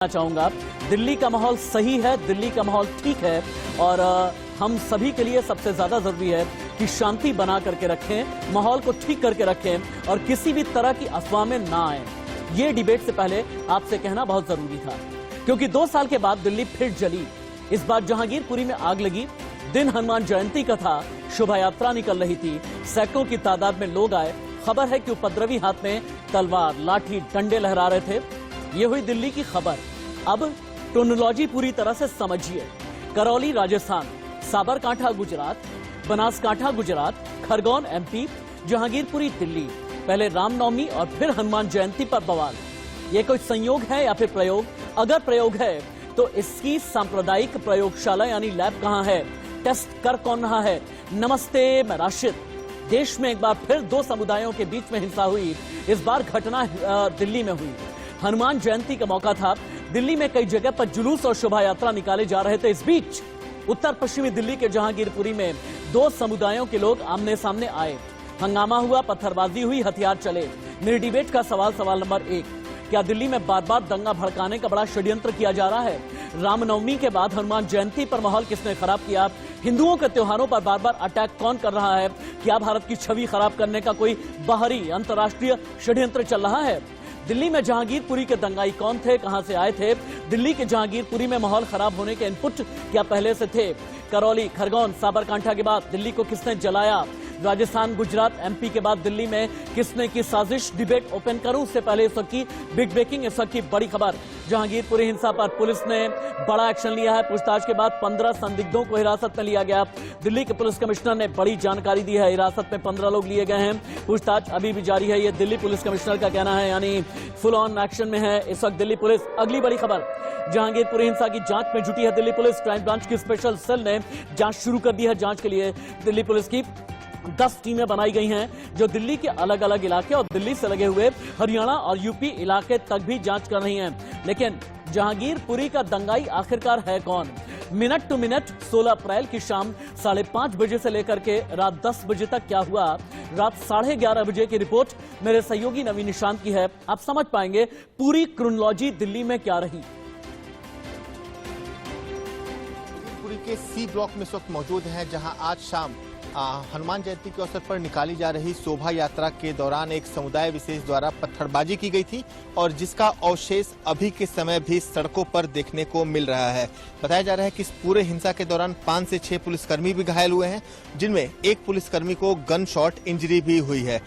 चाहूंगा। दिल्ली का माहौल सही है, दिल्ली का माहौल ठीक है और हम सभी के लिए सबसे ज्यादा जरूरी है कि शांति बना करके रखें, माहौल को ठीक करके रखें और किसी भी तरह की अफवाह में ना आए। ये डिबेट से पहले आपसे कहना बहुत जरूरी था, क्योंकि 2 साल के बाद दिल्ली फिर जली। इस बार जहांगीरपुरी में आग लगी। दिन हनुमान जयंती का था, शोभा यात्रा निकल रही थी, सैकड़ों की तादाद में लोग आए। खबर है कि उपद्रवी हाथ में तलवार, लाठी, डंडे लहरा रहे थे। ये हुई दिल्ली की खबर। अब टोनोलॉजी पूरी तरह से समझिए। करौली राजस्थान, साबरकांठा गुजरात, बनासकांठा गुजरात, खरगोन एमपी, जहांगीरपुरी दिल्ली। पहले रामनवमी और फिर हनुमान जयंती पर बवाल। ये कोई संयोग है या फिर प्रयोग? अगर प्रयोग है तो इसकी सांप्रदायिक प्रयोगशाला यानी लैब कहां है? टेस्ट कर कौन रहा है? नमस्ते, मैं राशिद। देश में एक बार फिर 2 समुदायों के बीच में हिंसा हुई। इस बार घटना दिल्ली में हुई। हनुमान जयंती का मौका था। दिल्ली में कई जगह पर जुलूस और शोभा यात्रा निकाले जा रहे थे। इस बीच उत्तर पश्चिमी दिल्ली के जहांगीरपुरी में 2 समुदायों के लोग आमने सामने आए। हंगामा हुआ, पत्थरबाजी हुई, हथियार चले। मेरे डिबेट का सवाल नंबर 1, क्या दिल्ली में बार बार दंगा भड़काने का बड़ा षड्यंत्र किया जा रहा है? रामनवमी के बाद हनुमान जयंती पर माहौल किसने खराब किया? हिंदुओं के त्योहारों पर बार बार अटैक कौन कर रहा है? क्या भारत की छवि खराब करने का कोई बाहरी अंतर्राष्ट्रीय षड्यंत्र चल रहा है? दिल्ली में जहांगीरपुरी के दंगाई कौन थे, कहां से आए थे? दिल्ली के जहांगीरपुरी में माहौल खराब होने के इनपुट क्या पहले से थे? करौली, खरगोन, साबरकांठा के बाद दिल्ली को किसने जलाया? राजस्थान, गुजरात, एमपी के बाद दिल्ली में किसने की साजिश? डिबेट ओपन करूं उससे पहले इस वक्त की बिग ब्रेकिंग, इस वक्त की बड़ी खबर। जहांगीरपुरी हिंसा पर पुलिस ने बड़ा एक्शन लिया है। पूछताछ के बाद 15 संदिग्धों को हिरासत में लिया गया। दिल्ली के पुलिस कमिश्नर ने बड़ी जानकारी दी है। हिरासत में 15 लोग लिए गए हैं। पूछताछ अभी भी जारी है, ये दिल्ली पुलिस कमिश्नर का कहना है, यानी फुल ऑन एक्शन में है इस वक्त दिल्ली पुलिस। अगली बड़ी खबर, जहांगीरपुरी हिंसा की जांच में जुटी है दिल्ली पुलिस। क्राइम ब्रांच की स्पेशल सेल ने जांच शुरू कर दी है। जांच के लिए दिल्ली पुलिस की 10 टीमें बनाई गई हैं, जो दिल्ली के अलग अलग इलाके और दिल्ली से लगे हुए हरियाणा और यूपी इलाके तक भी जांच कर रही हैं। लेकिन जहांगीरपुरी का दंगाई आखिरकार है कौन? मिनट टू मिनट 16 अप्रैल की शाम 5:30 बजे से लेकर के रात 10 बजे तक क्या हुआ? रात 11:30 बजे की रिपोर्ट मेरे सहयोगी नवीन निशांत की है। आप समझ पाएंगे पूरी क्रोनोलॉजी दिल्ली में क्या रही। दिल्ली के सी ब्लॉक में इस वक्त मौजूद हैं, जहां आज शाम हनुमान जयंती के अवसर पर निकाली जा रही शोभा यात्रा के दौरान एक समुदाय विशेष द्वारा पत्थरबाजी की गई थी और जिसका अवशेष अभी के समय भी सड़कों पर देखने को मिल रहा है। बताया जा रहा है कि इस पूरे हिंसा के दौरान 5 से 6 पुलिसकर्मी भी घायल हुए हैं, जिनमें एक पुलिसकर्मी को गन शॉट इंजरी भी हुई है।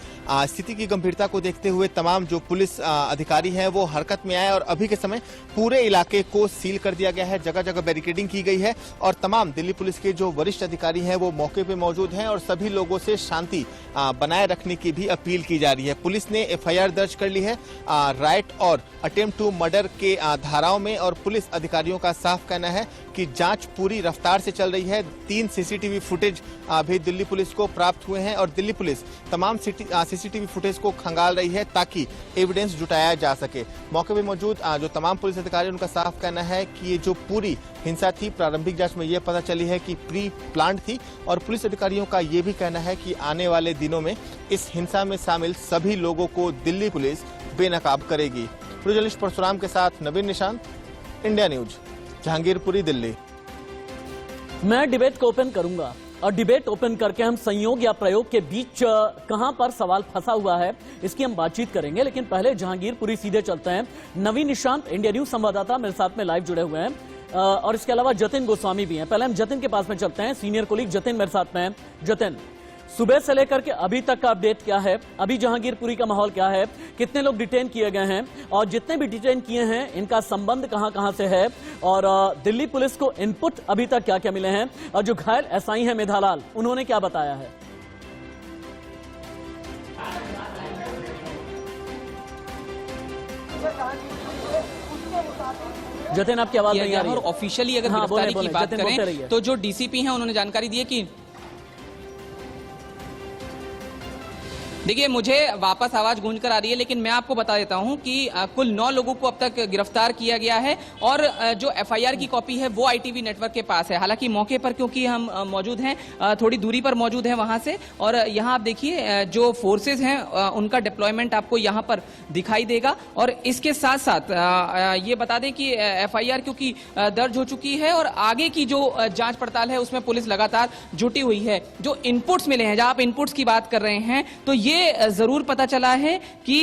स्थिति की गंभीरता को देखते हुए तमाम जो पुलिस अधिकारी हैं वो हरकत में आए और अभी के समय पूरे इलाके को सील कर दिया गया है। जगह जगह बैरिकेडिंग की गई है और तमाम दिल्ली पुलिस के जो वरिष्ठ अधिकारी हैं वो मौके पर मौजूद हैं और सभी लोगों से शांति बनाए रखने की भी अपील की जा रही है। पुलिस ने एफआईआर दर्ज कर ली है राइट और अटेम्प्ट टू मर्डर के धाराओं में और पुलिस अधिकारियों का साफ कहना है कि जांच पूरी रफ्तार से चल रही है। 3 सीसीटीवी फुटेज भी दिल्ली पुलिस को प्राप्त हुए हैं और दिल्ली पुलिस तमाम सीसीटीवी फुटेज को खंगाल रही है ताकि एविडेंस जुटाया जा सके। मौके पर मौजूद जो तमाम पुलिस अधिकारी उनका साफ कहना है कि ये जो पूरी हिंसा थी, प्रारंभिक जांच में यह पता चली है कि प्री प्लान्ड थी और पुलिस अधिकारियों का ये भी कहना है कि आने वाले दिनों में इस हिंसा में शामिल सभी लोगों को दिल्ली पुलिस बेनकाब करेगी। जर्नलिस्ट परशुराम के साथ नवीन निशांत, इंडिया न्यूज, जहांगीरपुरी, दिल्ली। मैं डिबेट को ओपन करूंगा और डिबेट ओपन करके हम संयोग या प्रयोग के बीच कहां पर सवाल फंसा हुआ है इसकी हम बातचीत करेंगे। लेकिन पहले जहांगीरपुरी सीधे चलते हैं। नवीन निशांत, इंडिया न्यूज संवाददाता, मेरे साथ में लाइव जुड़े हुए हैं और इसके अलावा जतिन गोस्वामी भी हैं। पहले हम जतिन के पास में चलते हैं। सीनियर कोलीग जतिन मेरे साथ में है। जतिन, सुबह से लेकर के अभी तक का अपडेट क्या है? अभी जहांगीरपुरी का माहौल क्या है? कितने लोग डिटेन किए गए हैं और जितने भी डिटेन किए हैं इनका संबंध कहां से है? और दिल्ली पुलिस को इनपुट अभी तक क्या क्या मिले हैं? और जो घायल एसआई हैं मेधालाल, उन्होंने क्या बताया है? जतिन, आपकी आवाज नहीं आ रही है। और ऑफिशियली अगर गिरफ्तारी की बात करें तो जो डीसीपी हैं उन्होंने जानकारी दी है कि देखिए, मुझे वापस आवाज गूंज कर आ रही है, लेकिन मैं आपको बता देता हूं कि कुल 9 लोगों को अब तक गिरफ्तार किया गया है और जो एफआईआर की कॉपी है वो आईटीवी नेटवर्क के पास है। हालांकि मौके पर क्योंकि हम मौजूद हैं, थोड़ी दूरी पर मौजूद हैं वहां से, और यहां आप देखिए जो फोर्सेज हैं उनका डिप्लॉयमेंट आपको यहां पर दिखाई देगा। और इसके साथ साथ ये बता दें कि एफआईआर क्योंकि दर्ज हो चुकी है और आगे की जो जांच पड़ताल है उसमें पुलिस लगातार जुटी हुई है। जो इनपुट्स मिले हैं, जहां आप इनपुट्स की बात कर रहे हैं, तो ये जरूर पता चला है कि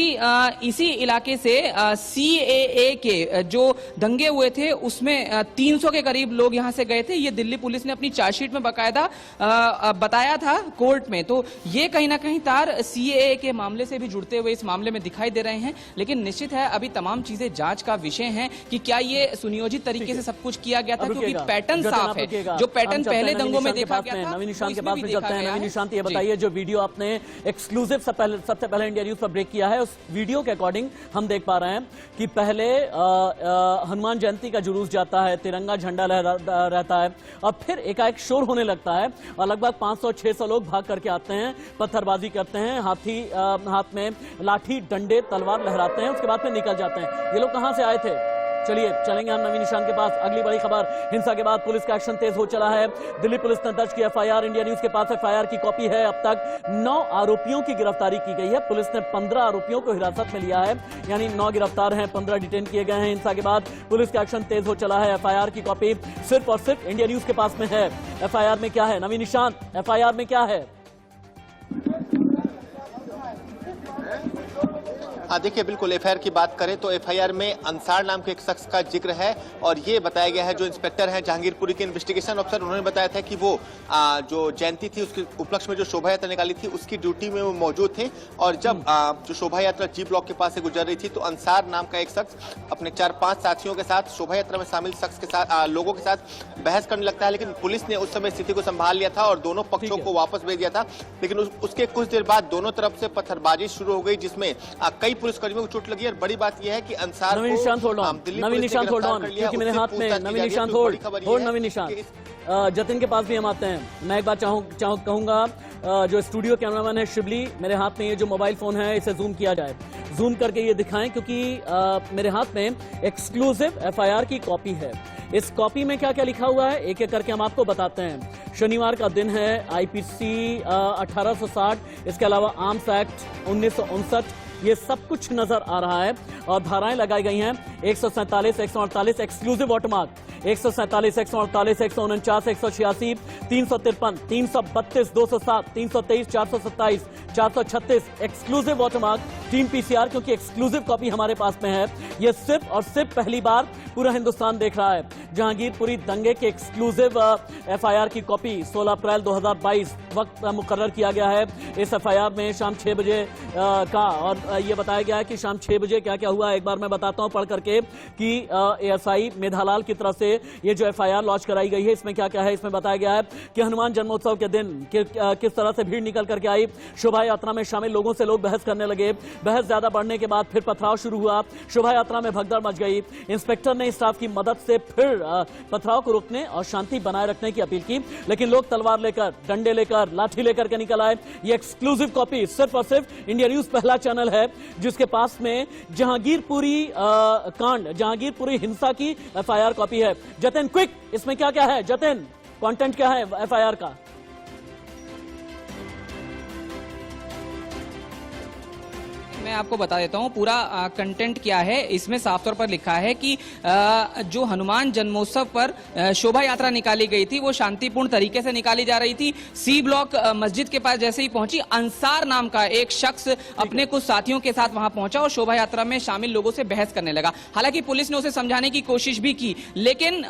इसी इलाके से सीएए के जो दंगे हुए थे उसमें 300 के करीब लोग यहां से गए थे। ये दिल्ली पुलिस ने अपनी चार्जशीट में बकायदा बताया था कोर्ट में। तो ये कहीं ना कहीं तार सीएए के मामले से भी जुड़ते हुए इस मामले में दिखाई दे रहे हैं। लेकिन निश्चित है अभी तमाम चीजें जांच का विषय हैं कि क्या ये सुनियोजित तरीके से सब कुछ किया गया था, क्योंकि पैटर्न साफ है। जो पैटर्न पहले दंगों में देखा गया था, नवीन निशांत के पास में चलते हैं। नवीन निशांत, ये बताइए, जो वीडियो आपने एक्सक्लूसिव सबसे पहले इंडिया न्यूज पर ब्रेक किया है, उस वीडियो के अकॉर्डिंग हम देख पा रहे हैं कि पहले हनुमान जयंती का जुलूस जाता है, तिरंगा झंडा रहता है, और फिर एकाएक शोर होने लगता है और लगभग 500-600 लोग भाग करके आते हैं, पत्थरबाजी करते हैं, हाथ में लाठी, डंडे, तलवार लहराते हैं, उसके बाद फिर निकल जाते हैं। ये लोग कहां से आए थे? चलिए चलेंगे हम नवीन निशांत के पास। अगली बड़ी खबर, हिंसा के बाद पुलिस का एक्शन तेज हो चला है। दिल्ली पुलिस ने दर्ज की एफआईआर, इंडिया न्यूज के पास एफआईआर की कॉपी है। अब तक 9 आरोपियों की गिरफ्तारी की गई है। पुलिस ने 15 आरोपियों को हिरासत में लिया है, यानी 9 गिरफ्तार हैं, 15 डिटेन किए गए हैं। हिंसा के बाद पुलिस का एक्शन तेज हो चला है। एफआईआर की कॉपी सिर्फ और सिर्फ इंडिया न्यूज के पास में है। एफआईआर में क्या है नवीन निशांत? एफआईआर में क्या है? हाँ देखिए, बिल्कुल एफआईआर की बात करें तो एफआईआर में अंसार नाम के एक शख्स का जिक्र है और ये बताया गया है, जो इंस्पेक्टर हैं जहांगीरपुरी के इन्वेस्टिगेशन ऑफिसर, उन्होंने बताया था कि वो जो जयंती थी उसके उपलक्ष्य में जो शोभा यात्रा निकाली थी उसकी ड्यूटी में वो मौजूद थे। और जब जो शोभा यात्रा जी ब्लॉक के पास से गुजर रही थी तो अंसार नाम का एक शख्स अपने 4-5 साथियों के साथ शोभा यात्रा में शामिल शख्स के साथ लोगों के साथ बहस करने लगता है, लेकिन पुलिस ने उस समय स्थिति को संभाल लिया था और दोनों पक्षों को वापस भेज दिया था। लेकिन उसके कुछ देर बाद दोनों तरफ से पत्थरबाजी शुरू हो गई, जिसमें कई पुलिसकर्मियों को चोट लगी। और बड़ी बात यह है कि अंसार नवीन निशांत होल्ड ऑन, क्योंकि मेरे हाथ में नवीन निशांत होल्ड नवीन निशांत, जतिन के पास भी हम आते हैं। मैं एक बात कहूंगा, जो स्टूडियो कैमरामैन है शिबली, मेरे हाथ में ये जो मोबाइल फोन है इसे जूम किया जाए, जूम करके ये दिखाएं, क्योंकि मेरे हाथ में एक्सक्लूसिव एफआईआर की कॉपपी है। इस कॉपी में क्या क्या लिखा हुआ है एक एक करके हम आपको बताते हैं। शनिवार का दिन है, आईपीसी 1860, इसके अलावा आर्म्स एक्ट 1959, ये सब कुछ नजर आ रहा है। और धाराएं लगाई गई हैं 147, 148 exclusive watermark, 147, 148, 149, 186, 353, 332, 207, 323, 427, 436 exclusive watermark team PCR, क्योंकि एक्सक्लूसिव कॉपी हमारे पास में है। ये सिर्फ और सिर्फ पहली बार पूरा हिंदुस्तान देख रहा है। जहांगीरपुरी दंगे के एक्सक्लूसिव एफआईआर की कॉपी 16 अप्रैल 2022 वक्त मुकर्रर किया गया है। इस एफआईआर में शाम 6 बजे का, और ये बताया गया है कि शाम 6 बजे क्या क्या हुआ एक बार मैं बताता हूं पढ़ करके, कि एएसआई मेधालाल की तरफ से ये जो एफआईआर लॉन्च कराई गई है, इसमें क्या क्या है, इसमें बताया गया है कि हनुमान जन्मोत्सव के दिन किस तरह से भीड़ निकल करके आई, शोभा यात्रा में शामिल लोगों से लोग बहस करने लगे, बहस ज्यादा बढ़ने के बाद फिर पथराव शुरू हुआ, शोभा यात्रा में भगदड़ मच गई। इंस्पेक्टर ने स्टाफ की मदद से फिर पथराव को रोकने और शांति बनाए रखने की अपील की, लेकिन लोग तलवार लेकर, डंडे लेकर, लाठी लेकर के निकल आए। ये एक्सक्लूसिव कॉपी सिर्फ और सिर्फ इंडिया न्यूज पहला चैनल है जिसके पास में जहांगीरपुरी कांड, जहांगीरपुरी हिंसा की एफआईआर कॉपी है। जतिन क्विक, इसमें क्या क्या है? जतिन, कंटेंट क्या है एफआईआर का? मैं आपको बता देता हूं पूरा कंटेंट क्या है। इसमें साफ तौर पर लिखा है कि जो हनुमान जन्मोत्सव पर शोभा यात्रा निकाली गई थी वो शांतिपूर्ण तरीके से निकाली जा रही थी। सी ब्लॉक मस्जिद के पास जैसे ही पहुंची, अंसार नाम का एक शख्स अपने कुछ साथियों के साथ वहां पहुंचा और शोभा यात्रा में शामिल लोगों से बहस करने लगा। हालांकि पुलिस ने उसे समझाने की कोशिश भी की, लेकिन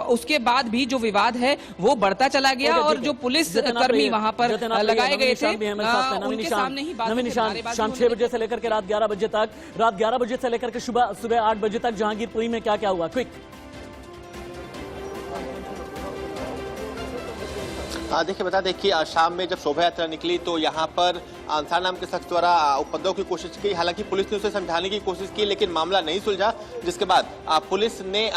उसके बाद भी जो विवाद है वो बढ़ता चला गया और जो पुलिस कर्मी वहां पर लगाए गए थे उनके सामने ही बात। शाम 6 बजे से लेकर के रात 11 बजे तक, रात 11 बजे से लेकर के सुबह 8 बजे तक जहांगीरपुरी में क्या क्या हुआ? क्विक। देखिए, बता दें कि शाम में जब शोभा यात्रा निकली तो यहाँ पर अंसार नाम के शख्स द्वारा उपद्रव की कोशिश की। हालांकि पुलिस ने उसे समझाने की कोशिश की, लेकिन मामला नहीं सुलझा, जिसके बाद पुलिस ने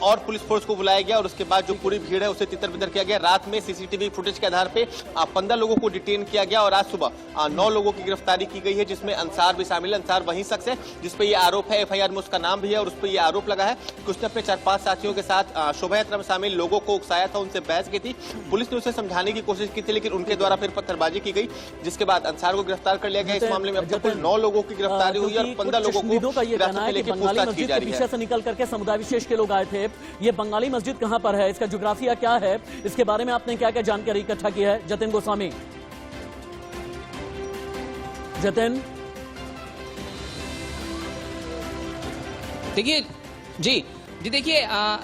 और पुलिस फोर्स को बुलाया गया और उसके बाद जो पूरी भीड़ है उसे तितर-बितर किया गया। रात में सीसीटीवी फुटेज के आधार पे 15 लोगों को डिटेन किया गया और आज सुबह 9 लोगों की गिरफ्तारी की गई है, जिसमें अंसार भी शामिल है। अंसार वही शख्स है जिसपे ये आरोप है, एफआईआर में उसका नाम भी है और उस पर ये आरोप लगा है कि उसने अपने 4-5 साथियों के साथ शोभा यात्रा में शामिल लोगों को उकसाया था, उनसे बहस की थी। पुलिस ने उसे समझाने की कोशिश की थी, लेकिन उनके द्वारा फिर पत्थरबाजी की गई, जिसके बाद अंसार को गिरफ्तार कर लिया गया। इस मामले में अब तक कुल 9 लोगों की गिरफ्तारी हुई और 15 लोगों को हिरासत में लेकर पूछताछ की जा रही है। पीछे से निकल करके समुदाय विशेष के लोग आए थे। ये बंगाली मस्जिद कहां पर है, इसका ज्योग्राफिया क्या है, इसके बारे में आपने क्या क्या जानकारी इकट्ठा की है? जतिन गोस्वामी। जतिन, देखिए जी देखिए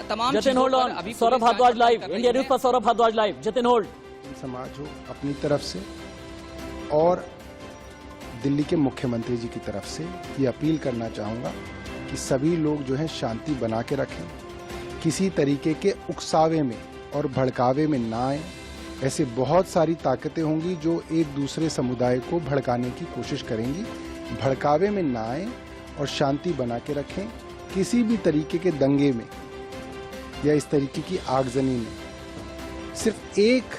तमाम जतिन होल्ड ऑन। अभी Saurabh Bhardwaj live, India news पर सौरभ भारद्वाज लाइव। जतिन होल्ड। समाज हो अपनी तरफ से और दिल्ली के मुख्यमंत्री जी की तरफ से ये अपील करना चाहूँगा कि सभी लोग जो है शांति बना के रखें, किसी तरीके के उकसावे में और भड़कावे में ना आए। ऐसे बहुत सारी ताकतें होंगी जो एक दूसरे समुदाय को भड़काने की कोशिश करेंगी। भड़कावे में ना आए और शांति बना के रखें। किसी भी तरीके के दंगे में या इस तरीके की आगजनी में सिर्फ एक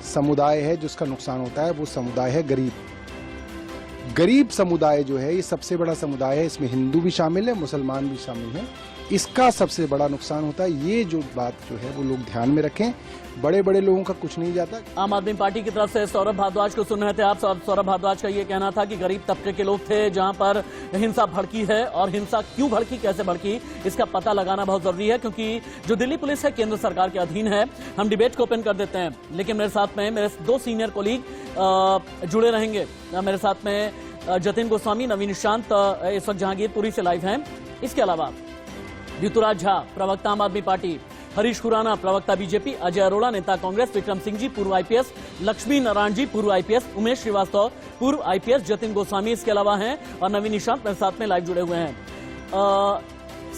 समुदाय है जिसका नुकसान होता है, वो समुदाय है गरीब। गरीब समुदाय जो है ये सबसे बड़ा समुदाय है, इसमें हिंदू भी शामिल है, मुसलमान भी शामिल हैं। इसका सबसे बड़ा नुकसान होता है। ये जो बात जो है वो लोग ध्यान में रखें। बड़े बड़े लोगों का कुछ नहीं जाता। आम आदमी पार्टी की तरफ से सौरभ भारद्वाज को सुन रहे थे आप। सौरभ भारद्वाज का ये कहना था कि गरीब तबके के लोग थे जहां पर हिंसा भड़की है, और हिंसा क्यों भड़की, कैसे भड़की, इसका पता लगाना बहुत जरूरी है, क्योंकि जो दिल्ली पुलिस है केंद्र सरकार के अधीन है। हम डिबेट को ओपन कर देते हैं, लेकिन मेरे साथ में मेरे 2 सीनियर कोलीग जुड़े रहेंगे। मेरे साथ में जतिन गोस्वामी, नवीन शांत इस वक्त जहांगीरपुरी से लाइव हैं। इसके अलावा ऋतुराज झा, प्रवक्ता आम आदमी पार्टी, हरीश खुराना, प्रवक्ता बीजेपी, अजय अरोड़ा, नेता कांग्रेस, विक्रम सिंह जी, पूर्व आईपीएस, लक्ष्मी नारायण जी, पूर्व आईपीएस, उमेश श्रीवास्तव, पूर्व आईपीएस, जतिन गोस्वामी इसके अलावा हैं, और नवीन निशांत मेरे साथ में लाइव जुड़े हुए हैं।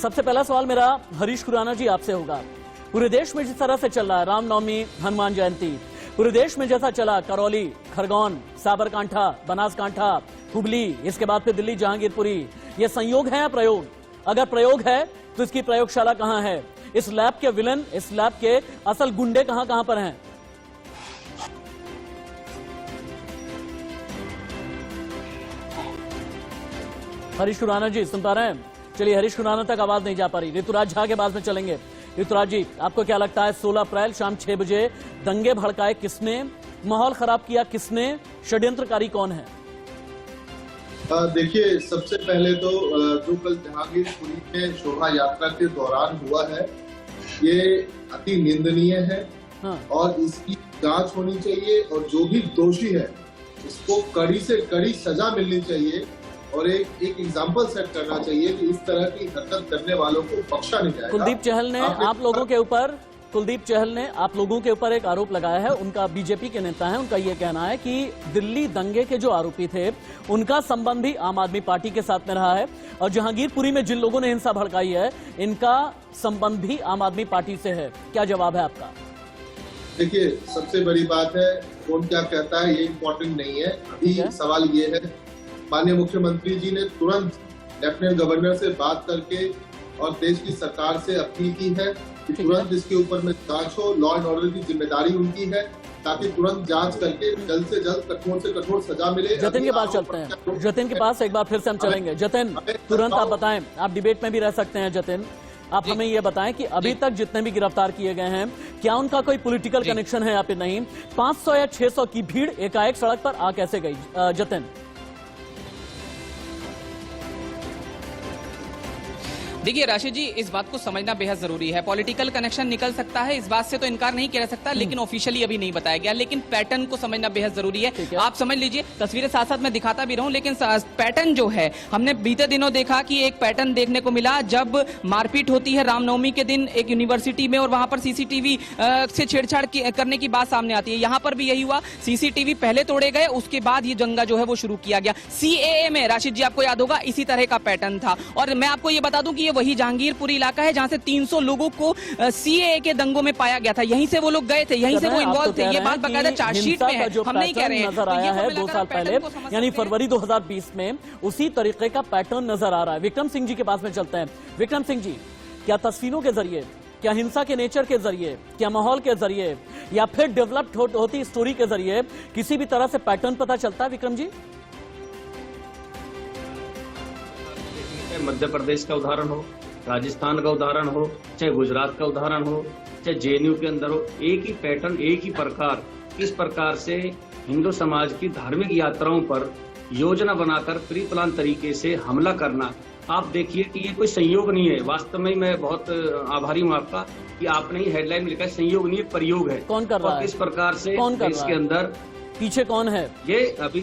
सबसे पहला सवाल मेरा हरीश खुराना जी आपसे होगा। पूरे देश में जिस तरह से चल रहा है रामनवमी, हनुमान जयंती, पूरे देश में जैसा चला करौली, खरगोन, साबरकांठा, बनासकांठा, हुबली, इसके बाद फिर दिल्ली, जहांगीरपुरी, ये संयोग है या प्रयोग? अगर प्रयोग है तो इसकी प्रयोगशाला कहां है? इस लैब के विलन, इस लैब के असल गुंडे कहां पर हैं? हरीश खुराना जी सुन पा रहे हैं? चलिए, हरीश खुराना तक आवाज नहीं जा पा रही। ऋतुराज झा के बाद में चलेंगे। ऋतुराज जी, आपको क्या लगता है 16 अप्रैल शाम 6 बजे दंगे भड़काए किसने, माहौल खराब किया किसने, षड्यंत्रकारी कौन है? देखिए, सबसे पहले तो जो कल जहांगीरपुरी में शोभा यात्रा के दौरान हुआ है ये अति निंदनीय है। हाँ। और इसकी जांच होनी चाहिए और जो भी दोषी है इसको कड़ी से कड़ी सजा मिलनी चाहिए और एक एग्जाम्पल सेट करना चाहिए कि इस तरह की हरकत करने वालों को बख्शा नहीं जाएगा। कुलदीप चहल ने आप लोगों के ऊपर एक आरोप लगाया है। उनका बीजेपी के नेता है, उनका ये कहना है कि दिल्ली दंगे के जो आरोपी थे उनका संबंध भी आम आदमी पार्टी के साथ में रहा है, और जहांगीरपुरी में जिन लोगों ने हिंसा भड़काई है इनका संबंध भी आम आदमी पार्टी से है। क्या जवाब है आपका? देखिए, सबसे बड़ी बात है कौन क्या कहता है ये इम्पोर्टेंट नहीं है। अभी सवाल ये है, माननीय मुख्यमंत्री जी ने तुरंत लेफ्टिनेंट गवर्नर से बात करके और देश की सरकार से अपील की है कि तुरंत इसके ऊपर में जांच हो। लॉ एंड ऑर्डर की जिम्मेदारी उनकी है, ताकि तुरंत जांच करके जल्द से जल्द कठोर से कठोर सजा मिले। जतिन के पास चलते हैं। जतिन के पास एक बार फिर से हम चलेंगे। जतिन, तुरंत आप बताएं, आप डिबेट में भी रह सकते हैं। जतिन, आप हमें ये बताएं कि अभी तक जितने भी गिरफ्तार किए गए हैं क्या उनका कोई पॉलिटिकल कनेक्शन है या फिर नहीं? 500 या 600 की भीड़ एकाएक सड़क पर आ कैसे गई? जतिन, देखिए राशिद जी, इस बात को समझना बेहद जरूरी है। पॉलिटिकल कनेक्शन निकल सकता है, इस बात से तो इनकार नहीं किया जा सकता, लेकिन ऑफिशियली अभी नहीं बताया गया। लेकिन पैटर्न को समझना बेहद जरूरी है। आप समझ लीजिए, तस्वीरें साथ साथ मैं दिखाता भी रहूं, लेकिन पैटर्न जो है हमने बीते दिनों देखा कि एक पैटर्न देखने को मिला जब मारपीट होती है रामनवमी के दिन एक यूनिवर्सिटी में, और वहां पर सीसीटीवी से छेड़छाड़ करने की बात सामने आती है। यहां पर भी यही हुआ, सीसीटीवी पहले तोड़े गए, उसके बाद ये दंगा जो है वो शुरू किया गया। सीएए में राशिद जी आपको याद होगा इसी तरह का पैटर्न था। और मैं आपको ये बता दूं कि वही जहांगीरपुरी इलाका है जहां से 300 लोगों को सीएए के दंगों में पाया गया था। यहीं से वो लोग गए थे, यहीं से वो इन्वॉल्व थे। ये बात बकायदा चार्जशीट में है, हम नहीं कह रहे हैं। नजर आया है 2 साल पहले, यानी फरवरी 2020 में उसी तरीके का पैटर्न नजर आ रहा है। विक्रम सिंह जी के पास में चलते हैं। विक्रम सिंह जी, क्या तस्वीरों के जरिए, क्या हिंसा के नेचर के जरिए, क्या माहौल के जरिए, या फिर डेवलप्ड होती स्टोरी के जरिए किसी भी तरह से पैटर्न पता चलता है विक्रम जी? मध्य प्रदेश का उदाहरण हो, राजस्थान का उदाहरण हो, चाहे गुजरात का उदाहरण हो, चाहे जेएनयू के अंदर हो, एक ही पैटर्न, एक ही प्रकार, किस प्रकार से हिंदू समाज की धार्मिक यात्राओं पर योजना बनाकर प्री प्लान तरीके से हमला करना। आप देखिए कि ये कोई संयोग नहीं है। वास्तव में मैं बहुत आभारी हूँ आपका कि आपने ही हेडलाइन में लिखा है संयोग नहीं, प्रयोग है। कौन कर रहा है? किस प्रकार से कौन कर इसके अंदर पीछे कौन है? ये अभी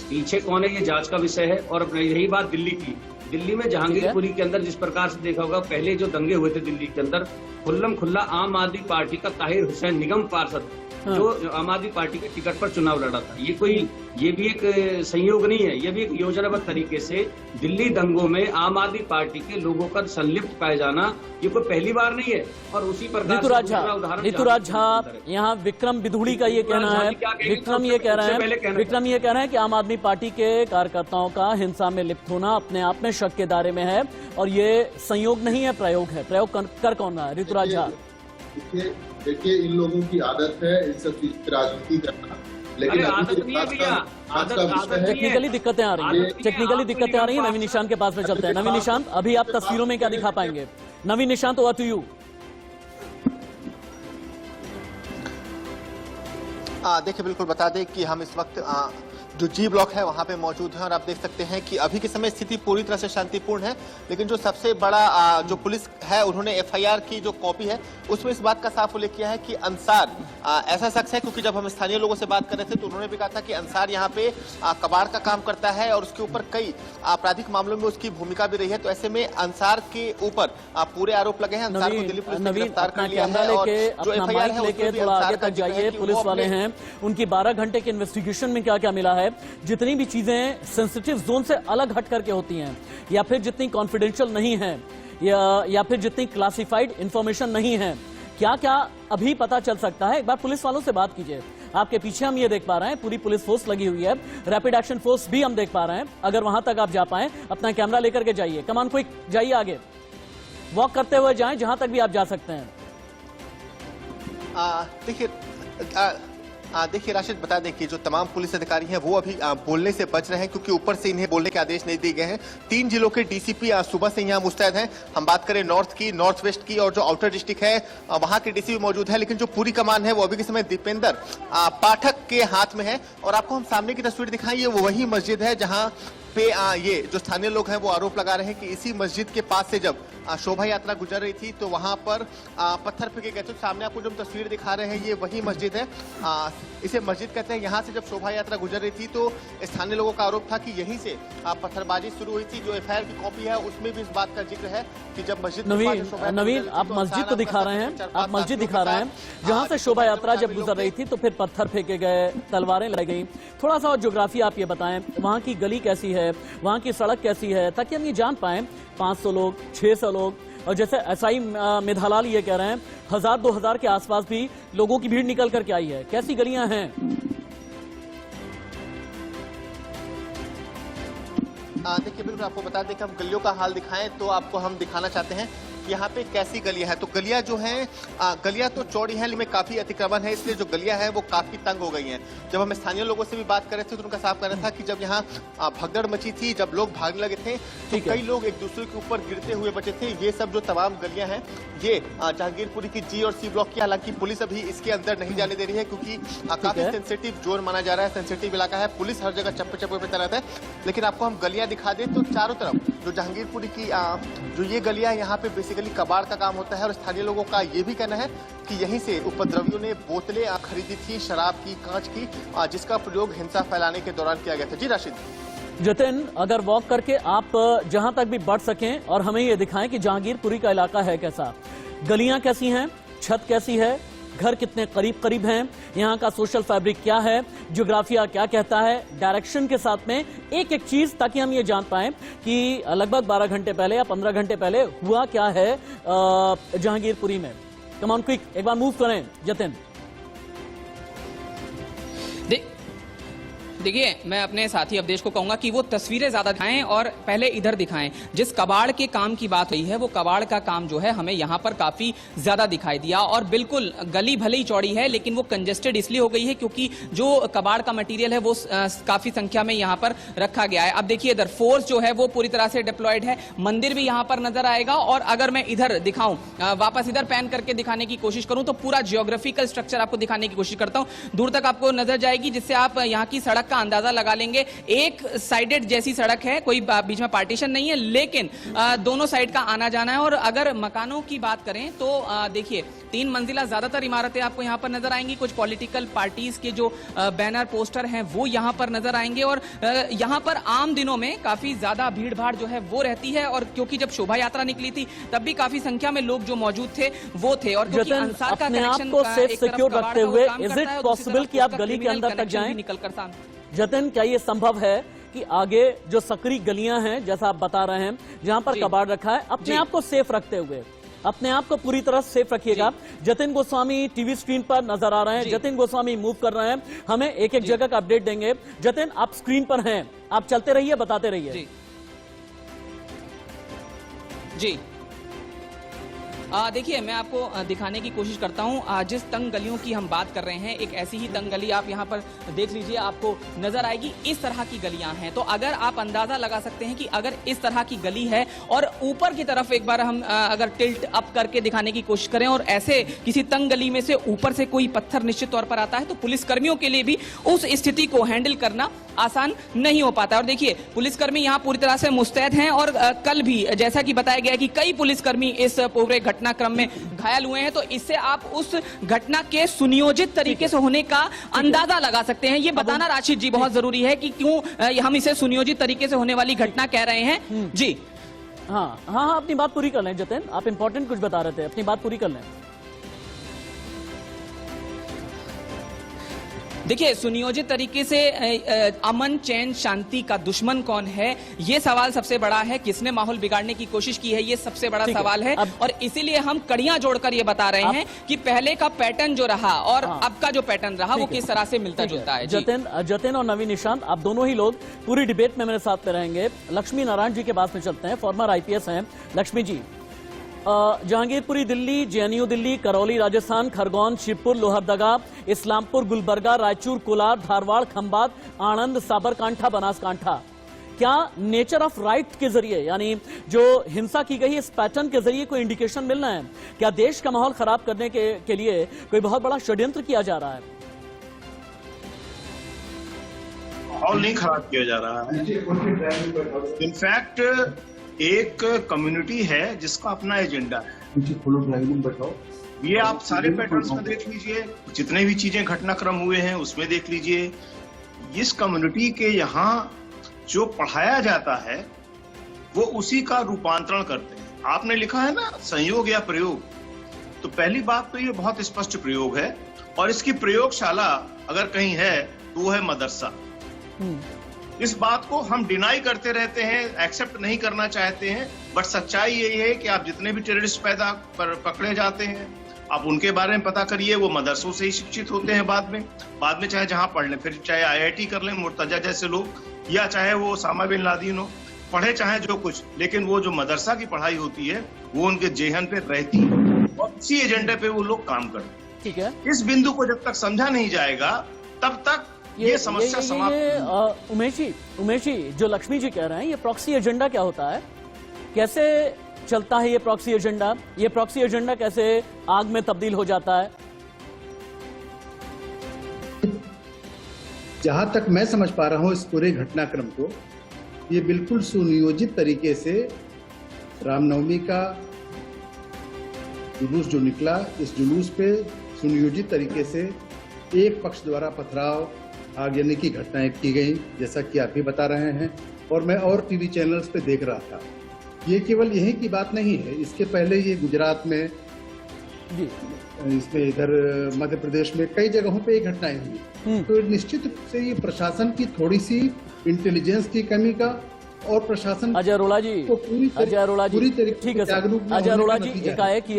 पीछे कौन है, ये जांच का विषय है। और यही बात दिल्ली की, दिल्ली में जहांगीरपुरी के अंदर जिस प्रकार से देखा होगा, पहले जो दंगे हुए थे दिल्ली के अंदर, खुल्लम खुल्ला आम आदमी पार्टी का ताहिर हुसैन निगम पार्षद जो आम आदमी पार्टी के टिकट पर चुनाव लड़ा था, ये भी एक संयोग नहीं है, ये भी एक योजनाबद्ध तरीके से दिल्ली दंगों में आम आदमी पार्टी के लोगों का संलिप्त पाया जाना, ये कोई पहली बार नहीं है। और उसी प्रकार ऋतुराज झा, यहाँ विक्रम बिधुड़ी का ये कहना है, विक्रम ये कह रहे हैं कि आम आदमी पार्टी के कार्यकर्ताओं का हिंसा में लिप्त होना अपने आप में शक के दायरे में है और ये संयोग नहीं है, प्रयोग है। प्रयोग कर कौन रहा है? ऋतुराज झा, देखिए इन लोगों की आदत है इन सब चीज की राजनीति करना, लेकिन टेक्निकली दिक्कतें आ रही हैं, टेक्निकली दिक्कतें आ रही हैं। नवीन निशांत के पास में चलते हैं। नवीन निशांत, अभी आप तस्वीरों में क्या दिखा पाएंगे? नवीन निशांत, ओवर टू यू। देखिए, बिल्कुल बता दें कि हम इस वक्त जो जी ब्लॉक है वहां पे मौजूद हैं और आप देख सकते हैं कि अभी के समय स्थिति पूरी तरह से शांतिपूर्ण है। लेकिन जो सबसे बड़ा जो पुलिस है, उन्होंने एफआईआर की जो कॉपी है उसमें इस बात का साफ उल्लेख किया है कि अंसार ऐसा शख्स है, क्योंकि जब हम स्थानीय लोगों से बात कर रहे थे तो उन्होंने भी कहा था कि अंसार यहाँ पे कबाड़ का काम करता है और उसके ऊपर कई आपराधिक मामलों में उसकी भूमिका भी रही है। तो ऐसे में अंसार के ऊपर पूरे आरोप लगे हैं। अंसार को दिल्ली पुलिस ने गिरफ्तार कर लिया है और जो एफआईआर है उसमें भी थोड़ा आगे तक जाइए। पुलिस वाले हैं, उनकी 12 घंटे के इन्वेस्टिगेशन में क्या क्या मिला है, जितनी भी चीजें सेंसिटिव जोन से अलग हट करके होती हैं या फिर जितनी कॉन्फिडेंशियल नहीं है या फिर जितनी क्लासिफाइड इंफॉर्मेशन नहीं है, क्या क्या अभी पता चल सकता है? एक बार पुलिस वालों से बात कीजिए। आपके पीछे हम ये देख पा रहे हैं पूरी पुलिस फोर्स लगी हुई है, रैपिड एक्शन फोर्स भी हम देख पा रहे हैं। अगर वहां तक आप जा पाए, अपना कैमरा लेकर के जाइए, कमान क्विक जाइए, आगे वॉक करते हुए जाएं जहां तक भी आप जा सकते हैं। देखिए राशिद, बता दें कि जो तमाम पुलिस अधिकारी हैं वो अभी बोलने से बच रहे हैं, क्योंकि ऊपर से इन्हें बोलने के आदेश नहीं दिए गए हैं। 3 जिलों के डीसीपी सुबह से यहाँ मुस्तैद हैं। हम बात करें नॉर्थ की, नॉर्थ वेस्ट की और जो आउटर डिस्ट्रिक्ट है वहां के डीसीपी मौजूद है। लेकिन जो पूरी कमान है वो अभी के समय दीपेंद्र पाठक के हाथ में है। और आपको हम सामने की तस्वीर दिखाएं, ये वो वही मस्जिद है जहाँ पे ये जो स्थानीय लोग हैं वो आरोप लगा रहे हैं कि इसी मस्जिद के पास से जब शोभा यात्रा गुजर रही थी तो वहां पर पत्थर फेंके गए थे। सामने आपको जो तस्वीर दिखा रहे हैं ये वही मस्जिद है, इसे मस्जिद कहते हैं। यहाँ से जब शोभा यात्रा गुजर रही थी तो स्थानीय लोगों का आरोप था कि यहीं से पत्थरबाजी शुरू हुई थी। जो एफआईआर की कॉपी है उसमें भी इस बात का जिक्र है कि जब मस्जिद नवीन आप मस्जिद तो दिखा रहे हैं, आप मस्जिद दिखा रहे हैं जहाँ से शोभा यात्रा जब गुजर रही थी तो फिर पत्थर फेंके गए, तलवारें लगाई गई। थोड़ा सा और ज्योग्राफी आप ये बताएं, वहाँ की गली कैसी है, वहाँ की सड़क कैसी है, ताकि हम ये जान पाए 500 लोग, 600 लोग, और जैसे एसआई मेधालाल ये कह रहे हैं 1000-2000 के आसपास भी लोगों की भीड़ निकल करके आई है, कैसी गलियां हैं? देखिए, बिल्कुल आपको बता दें कि हम गलियों का हाल दिखाएं तो आपको हम दिखाना चाहते हैं कि यहाँ पे कैसी गलियां हैं। तो गलियां जो हैं, गलियां तो चौड़ी हैं लेकिन काफी अतिक्रमण है, इसलिए जो गलियां हैं वो काफी तंग हो गई हैं। जब हम स्थानीय लोगों से भी बात कर रहे थे तो उनका साफ कहना था कि जब यहाँ भगदड़ मची थी, जब लोग भागने लगे थे तो कई लोग एक दूसरे के ऊपर गिरते हुए बचे थे। ये सब जो तमाम गलियां हैं ये जहांगीरपुरी की जी और सी ब्लॉक की, हालांकि पुलिस अभी इसके अंदर नहीं जाने दे रही है क्योंकि काफी सेंसिटिव जोन माना जा रहा है, सेंसिटिव इलाका है। पुलिस हर जगह चप्पे चप्पे पे तैनात है। लेकिन आपको हम गलियां दिखा दें तो चारों तरफ जो जहांगीरपुरी की जो ये गलियां, यहाँ पे बेसिकली कबाड़ का काम होता है। और स्थानीय लोगों का ये भी कहना है कि यहीं से उपद्रवियों ने बोतलें खरीदी थी शराब की, कांच की, जिसका प्रयोग हिंसा फैलाने के दौरान किया गया था। जी राशिद। जतिन, अगर वॉक करके आप जहां तक भी बढ़ सकें और हमें ये दिखाएं कि जहांगीरपुरी का इलाका है कैसा, गलियां कैसी हैं, छत कैसी है, घर कितने करीब करीब हैं, यहाँ का सोशल फैब्रिक क्या है, ज्योग्राफिया क्या कहता है, डायरेक्शन के साथ में एक एक चीज, ताकि हम ये जान पाएं कि लगभग 12 घंटे पहले या 15 घंटे पहले हुआ क्या है जहांगीरपुरी में। कम ऑन क्विक, एक बार मूव करें जतिन। देखिए, मैं अपने साथी अवधेश को कहूंगा कि वो तस्वीरें ज्यादा दिखाएं और पहले इधर दिखाएं। जिस कबाड़ के काम की बात हुई है, वो कबाड़ का काम जो है हमें यहाँ पर काफी ज्यादा दिखाई दिया। और बिल्कुल गली भले ही चौड़ी है, लेकिन वो कंजेस्टेड इसलिए हो गई है क्योंकि जो कबाड़ का मटेरियल है वो काफी संख्या में यहाँ पर रखा गया है। अब देखिए, इधर फोर्स जो है वो पूरी तरह से डिप्लॉयड है। मंदिर भी यहाँ पर नजर आएगा। और अगर मैं इधर दिखाऊं, वापस इधर पैन करके दिखाने की कोशिश करूं, तो पूरा जियोग्राफिकल स्ट्रक्चर आपको दिखाने की कोशिश करता हूं। दूर तक आपको नजर जाएगी, जिससे आप यहाँ की सड़क का अंदाजा लगा लेंगे। एक साइडेड जैसी सड़क है, कोई बीच में पार्टीशन नहीं है, लेकिन दोनों साइड का आना जाना है। और अगर मकानों की बात करें तो देखिए, 3 मंजिला ज्यादातर इमारतें आपको यहाँ पर नजर आएंगी। कुछ पॉलिटिकल पार्टीज के जो बैनर पोस्टर हैं वो यहाँ पर नजर आएंगे। और यहाँ पर आम दिनों में काफी ज्यादा भीड़ भाड़ जो है वो रहती है। और क्योंकि जब शोभा यात्रा निकली थी तब भी काफी संख्या में लोग जो मौजूद थे वो थे। और क्योंकि अंसार का अपने आप कनेक्शन को सेफ एक तरफ सिक्योर कबाड़ रखते का वो हुए, काम इज करता इट है और दूसरी पॉसिबल तरफ कि आप उसका गली के criminal अंदर तक connection भी जाएं? निकल कर सामने। जतिन, क्या ये संभव है कि आगे जो सकरी गलियां हैं, जैसा आप बता रहे हैं, जहां पर जी। कबाड़ रखा है, अपने जी। आप को सेफ रखते हुए अपने आप को पूरी तरह सेफ रखिएगा। जतिन गोस्वामी टीवी स्क्रीन पर नजर आ रहे हैं। जतिन गोस्वामी मूव कर रहे हैं, हमें एक एक जगह का अपडेट देंगे। जतिन, आप स्क्रीन पर हैं, आप चलते रहिए, बताते रहिए। जी जी देखिए, मैं आपको दिखाने की कोशिश करता हूं। जिस तंग गलियों की हम बात कर रहे हैं, एक ऐसी ही तंग गली आप यहां पर देख लीजिए, आपको नजर आएगी। इस तरह की गलियां हैं। तो अगर आप अंदाजा लगा सकते हैं कि अगर इस तरह की गली है और ऊपर की तरफ एक बार हम अगर टिल्ट अप करके दिखाने की कोशिश करें और ऐसे किसी तंग गली में से ऊपर से कोई पत्थर निश्चित तौर पर आता है, तो पुलिस कर्मियों के लिए भी उस स्थिति को हैंडल करना आसान नहीं हो पाता। और देखिए, पुलिसकर्मी यहाँ पूरी तरह से मुस्तैद हैं। और कल भी जैसा कि बताया गया कि कई पुलिसकर्मी इस पूरे घटनाक्रम में घायल हुए हैं। तो इससे आप उस घटना के सुनियोजित तरीके से होने का अंदाजा लगा सकते हैं। ये बताना राशिद जी बहुत जरूरी है कि क्यों हम इसे सुनियोजित तरीके से होने वाली घटना कह रहे हैं। जी हाँ, अपनी बात पूरी कर लें जतिन, आप इंपॉर्टेंट कुछ बता रहे थे, अपनी बात पूरी कर लें। देखिए, सुनियोजित तरीके से अमन चैन शांति का दुश्मन कौन है, ये सवाल सबसे बड़ा है। किसने माहौल बिगाड़ने की कोशिश की है, ये सबसे बड़ा सवाल है। और इसीलिए हम कड़ियां जोड़कर ये बता रहे हैं कि पहले का पैटर्न जो रहा और अब का जो पैटर्न रहा वो किस तरह से मिलता जुलता है। जतिन और नवीन निशांत, आप दोनों ही लोग पूरी डिबेट में मेरे साथ में रहेंगे। लक्ष्मी नारायण जी के पास में चलते हैं, फॉर्मर आईपीएस हैं। लक्ष्मी जी, जहांगीरपुरी दिल्ली, जेएनयू दिल्ली, करौली राजस्थान, खरगोन, शिवपुर, लोहरदगा, इस्लामपुर, गुलबर्गा, रायचूर, कोलार, धारवाड़, खंबात, आणंद, साबरकांठा, बनासकांठा, क्या नेचर ऑफ राइट के जरिए, यानी जो हिंसा की गई इस पैटर्न के जरिए कोई इंडिकेशन मिल रहा है? क्या देश का माहौल खराब करने के लिए कोई बहुत बड़ा षड्यंत्र किया जा रहा है? माहौल नहीं खराब किया जा रहा है। इनफैक्ट एक कम्युनिटी है जिसका अपना एजेंडा है। ये आप सारे पैटर्न्स में देख लीजिए, जितने भी चीजें घटनाक्रम हुए हैं उसमें देख लीजिए। इस कम्युनिटी के यहाँ जो पढ़ाया जाता है वो उसी का रूपांतरण करते हैं। आपने लिखा है ना, संयोग या प्रयोग, तो पहली बात तो ये बहुत स्पष्ट प्रयोग है। और इसकी प्रयोगशाला अगर कहीं है तो वो है मदरसा। इस बात को हम डिनाई करते रहते हैं, एक्सेप्ट नहीं करना चाहते हैं, बट सच्चाई यही है कि आप जितने भी टेररिस्ट पकड़े जाते हैं, आप उनके बारे में पता करिए, वो मदरसों से ही शिक्षित होते हैं। बाद में चाहे जहां पढ़ लें, फिर चाहे आईआईटी कर लें मुर्तजा जैसे लोग, या चाहे वो ओसामा बिन लादेन हो, पढ़े चाहे जो कुछ, लेकिन वो जो मदरसा की पढ़ाई होती है वो उनके जेहन पे रहती है और इसी एजेंडे पे वो लोग काम करते हैं। ठीक है, इस बिंदु को जब तक समझा नहीं जाएगा तब तक ये समस्या समाप्त। उमेश जी, जो लक्ष्मी जी कह रहे हैं, ये प्रॉक्सी एजेंडा क्या होता है, कैसे चलता है ये प्रॉक्सी एजेंडा? ये प्रॉक्सी एजेंडा कैसे आग में तब्दील हो जाता है? जहां तक मैं समझ पा रहा हूं इस पूरे घटनाक्रम को, ये बिल्कुल सुनियोजित तरीके से रामनवमी का जुलूस जो निकला, इस जुलूस पे सुनियोजित तरीके से एक पक्ष द्वारा पथराव, आगजनी की घटनाएं की गई, जैसा कि आप भी बता रहे हैं और मैं और टीवी चैनल्स पे देख रहा था। ये केवल यही की बात नहीं है, इसके पहले ये गुजरात में, इसमें इधर मध्य प्रदेश में कई जगहों पे ये घटनाएं हुई। तो निश्चित रूप से ये प्रशासन की थोड़ी सी इंटेलिजेंस की कमी का और प्रशासन अजय अरोड़ा जी, पूरी तरीके ठीक है सर, अजय अरोड़ा जी, एकाएक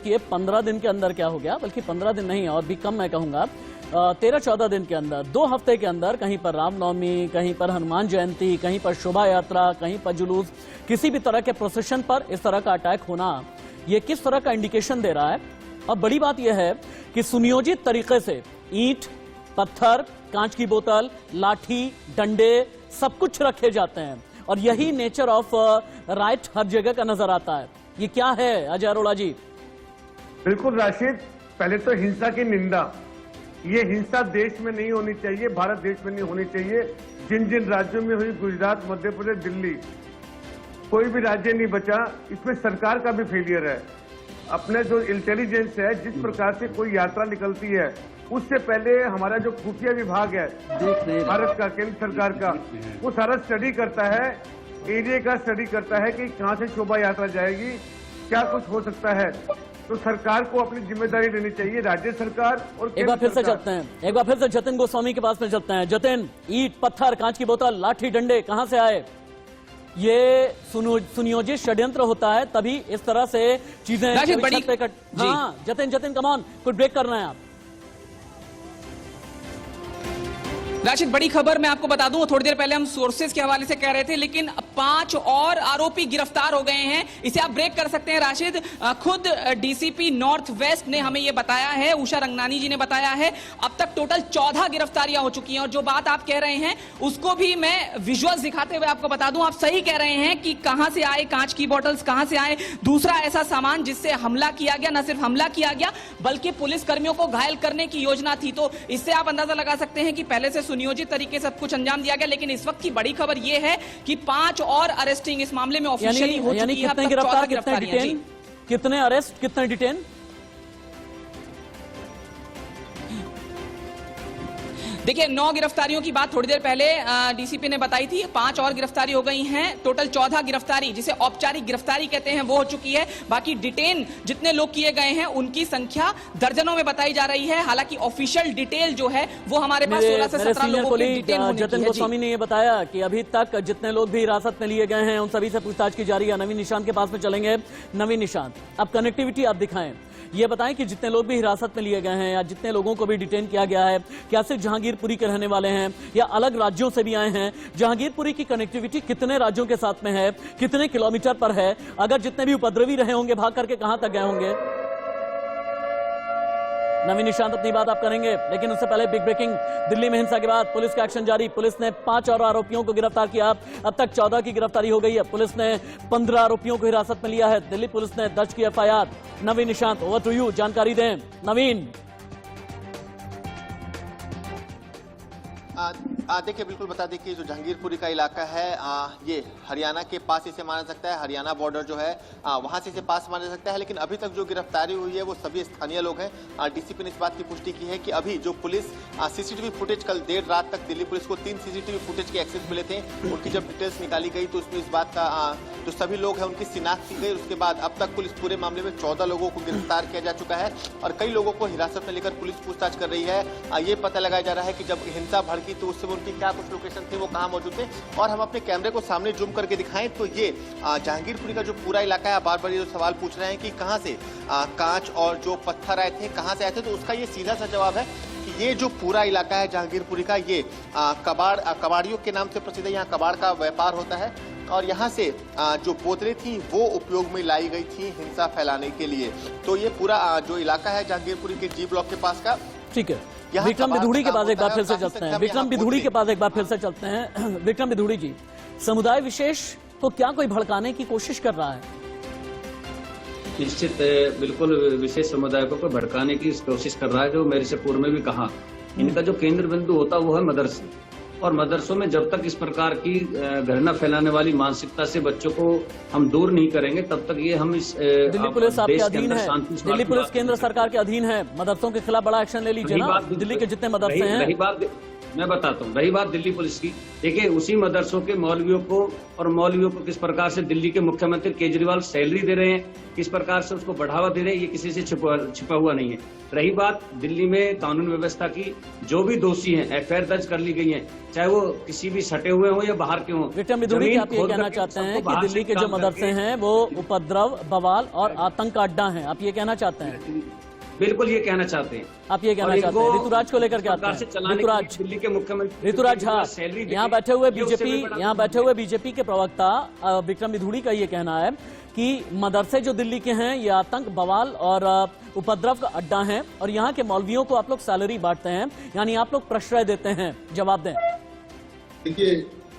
ये 15 दिन के अंदर क्या हो गया, बल्कि 15 दिन नहीं और भी कम मैं कहूंगा 13-14 दिन के अंदर, 2 हफ्ते के अंदर कहीं पर रामनवमी, कहीं पर हनुमान जयंती, कहीं पर शोभा यात्रा, कहीं पर जुलूस, किसी भी तरह के प्रोसेशन पर इस तरह का अटैक होना, ये किस तरह का इंडिकेशन दे रहा है? अब बड़ी बात यह है कि सुनियोजित तरीके से ईंट, पत्थर, कांच की बोतल, लाठी, डंडे सब कुछ रखे जाते हैं और यही नेचर ऑफ राइट हर जगह का नजर आता है। ये क्या है अजय अरोड़ा जी? बिल्कुल राशिद, पहले तो हिंसा की निंदा, ये हिंसा देश में नहीं होनी चाहिए, भारत देश में नहीं होनी चाहिए। जिन जिन राज्यों में हुई, गुजरात, मध्य प्रदेश, दिल्ली, कोई भी राज्य नहीं बचा। इसमें सरकार का भी फेलियर है। अपने जो इंटेलिजेंस है, जिस प्रकार से कोई यात्रा निकलती है, उससे पहले हमारा जो खुफिया विभाग है भारत का, केंद्र सरकार का, वो सारा स्टडी करता है, एरिया का स्टडी करता है कि कहां से शोभा यात्रा जाएगी, क्या कुछ हो सकता है। तो सरकार को अपनी जिम्मेदारी लेनी चाहिए, राज्य सरकार और एक बार फिर से चलते हैं, एक बार फिर से जतिन गोस्वामी के पास में चलते हैं। जतिन, ईंट, पत्थर, कांच की बोतल, लाठी, डंडे कहां से आए? ये सुनियोजित षड्यंत्र होता है, तभी इस तरह से चीजें हाँ, जतिन कम ऑन, कुछ ब्रेक करना है आप। राशिद, बड़ी खबर मैं आपको बता दूं, थोड़ी देर पहले हम सोर्सेज के हवाले से कह रहे थे, लेकिन 5 और आरोपी गिरफ्तार हो गए हैं। इसे आप ब्रेक कर सकते हैं राशिद। खुद डीसीपी नॉर्थ वेस्ट ने हमें यह बताया है, उषा रंगनानी जी ने बताया है, अब तक टोटल 14 गिरफ्तारियां हो चुकी हैं। और जो बात आप कह रहे हैं उसको भी मैं विजुअल्स दिखाते हुए आपको बता दूं, आप सही कह रहे हैं कि कहां से आए कांच की बोतल्स, कहां से आए दूसरा ऐसा सामान जिससे हमला किया गया। न सिर्फ हमला किया गया बल्कि पुलिस कर्मियों को घायल करने की योजना थी। तो इससे आप अंदाजा लगा सकते हैं कि पहले से सुनियोजित तरीके से सब कुछ अंजाम दिया गया। लेकिन इस वक्त की बड़ी खबर यह है कि 5 और अरेस्टिंग इस मामले में ऑफिशियली हो चुकी है। कितने गिरफ्तार, कितने डिटेन, कितने अरेस्ट, कितने डिटेन? देखिए, 9 गिरफ्तारियों की बात थोड़ी देर पहले डीसीपी ने बताई थी, 5 और गिरफ्तारी हो गई हैं। टोटल 14 गिरफ्तारी, जिसे औपचारिक गिरफ्तारी कहते हैं, वो हो चुकी है। बाकी डिटेन जितने लोग किए गए हैं उनकी संख्या दर्जनों में बताई जा रही है। हालांकि ऑफिशियल डिटेल जो है वो हमारे पास 16 से 17 लोगों की डिटेन होने की है। जतिन गोस्वामी ने यह बताया कि अभी तक जितने लोग भी हिरासत में लिए गए हैं उन सभी से पूछताछ की जा रही है। नवीन निशांत के पास में चलेंगे। नवीन निशांत, अब कनेक्टिविटी आप दिखाएं, ये बताएं कि जितने लोग भी हिरासत में लिए गए हैं या जितने लोगों को भी डिटेन किया गया है, क्या सिर्फ जहांगीरपुरी के रहने वाले हैं या अलग राज्यों से भी आए हैं? जहांगीरपुरी की कनेक्टिविटी कितने राज्यों के साथ में है, कितने किलोमीटर पर है? अगर जितने भी उपद्रवी रहे होंगे भाग करके कहां तक गए होंगे? नवीन निशांत अपनी बात आप करेंगे, लेकिन उससे पहले बिग ब्रेकिंग। दिल्ली में हिंसा के बाद पुलिस का एक्शन जारी। पुलिस ने 5 और आरोपियों को गिरफ्तार किया। अब तक 14 की गिरफ्तारी हो गई है। पुलिस ने 15 आरोपियों को हिरासत में लिया है। दिल्ली पुलिस ने दर्ज की FIR. Naveen Nishant, over to you, जानकारी दें। नवीन, देखिए, बिल्कुल बता दें कि जो जहांगीरपुरी का इलाका है ये हरियाणा के पास इसे माना सकता है। हरियाणा बॉर्डर जो है वहां से इसे पास माना सकता है। लेकिन अभी तक जो गिरफ्तारी हुई है वो सभी स्थानीय लोग हैं। डीसीपी ने इस बात की पुष्टि की है कि अभी जो पुलिस सीसीटीवी फुटेज, कल देर रात तक दिल्ली पुलिस को 3 सीसीटीवी फुटेज के एक्सेस मिले थे। उनकी जब डिटेल्स निकाली गई तो उसमें इस बात का जो सभी लोग हैं उनकी शिनाख्त की गई। उसके बाद अब तक पुलिस पूरे मामले में 14 लोगों को गिरफ्तार किया जा चुका है और कई लोगों को हिरासत में लेकर पुलिस पूछताछ कर रही है। ये पता लगाया जा रहा है कि जब हिंसा भड़की तो उस समय उनकी क्या कुछ लोकेशन थे, वो कहां मौजूद थे। और हम अपने कैमरे को सामने जूम करके दिखाएं तो ये जहांगीरपुरी का जो पूरा इलाका है, बार बार ये जो सवाल पूछ रहे हैं कि कहां से कांच और जो पत्थर आए थे, कहां से आए थे, तो उसका ये सीधा सा जवाब है कि ये जो पूरा इलाका है जहांगीरपुरी का, ये कबाड़ियों के नाम से प्रसिद्ध है। यहाँ कबाड़ का व्यापार होता है और यहाँ से जो बोतलें थी वो उपयोग में लाई गई थी हिंसा फैलाने के लिए। तो ये पूरा जो इलाका है जहांगीरपुरी के जी ब्लॉक के पास का। ठीक है, विक्रम बिधूड़ी के पास एक बार फिर से चलते हैं। विक्रम बिधूड़ी के पास एक बार फिर से चलते हैं। विक्रम बिधूड़ी जी, समुदाय विशेष को क्या कोई भड़काने की कोशिश कर रहा है? निश्चित बिल्कुल विशेष समुदाय को भड़काने की कोशिश कर रहा है। जो मेरे से पूर्व में भी कहा, इनका जो केंद्र बिंदु होता है वो है मदरसे। और मदरसों में जब तक इस प्रकार की घृणा फैलाने वाली मानसिकता से बच्चों को हम दूर नहीं करेंगे, तब तक ये हम इस दिल्ली पुलिस आपके अधीन है। दिल्ली पुलिस केंद्र सरकार के अधीन है। मदरसों के खिलाफ बड़ा एक्शन ले लीजिए ना। दिल्ली के जितने मदरसे हैं। रही बात, मैं बताता हूँ, रही बात दिल्ली पुलिस की, देखिए उसी मदरसों के मौलवियों को किस प्रकार से दिल्ली के मुख्यमंत्री केजरीवाल सैलरी दे रहे हैं, किस प्रकार से उसको बढ़ावा दे रहे हैं, ये किसी से छिपा हुआ नहीं है। रही बात दिल्ली में कानून व्यवस्था की, जो भी दोषी हैं एफआईआर दर्ज कर ली गई है, चाहे वो किसी भी सटे हुए हो या बाहर के हों। विक्रम बिधूड़ी, आप ये कहना चाहते हैं कि दिल्ली के जो मदरसे हैं वो उपद्रव, बवाल और आतंक का अड्डा है, आप ये कहना चाहते हैं? बिल्कुल ये कहना चाहते हैं। आप ये कहना चाहते हैं ऋतुराज को लेकर क्या सरकार से चलाने के लिए दिल्ली के मुख्यमंत्री ऋतुराज झा, सैलरी यहाँ बैठे हुए बीजेपी के प्रवक्ता विक्रम मिधुड़ी का ये कहना है कि मदरसे जो दिल्ली के हैं ये आतंक, बवाल और उपद्रव का अड्डा हैं और यहाँ के मौलवियों को आप लोग सैलरी बांटते हैं, यानी आप लोग प्रश्रय देते हैं। जवाब दें। देखिए,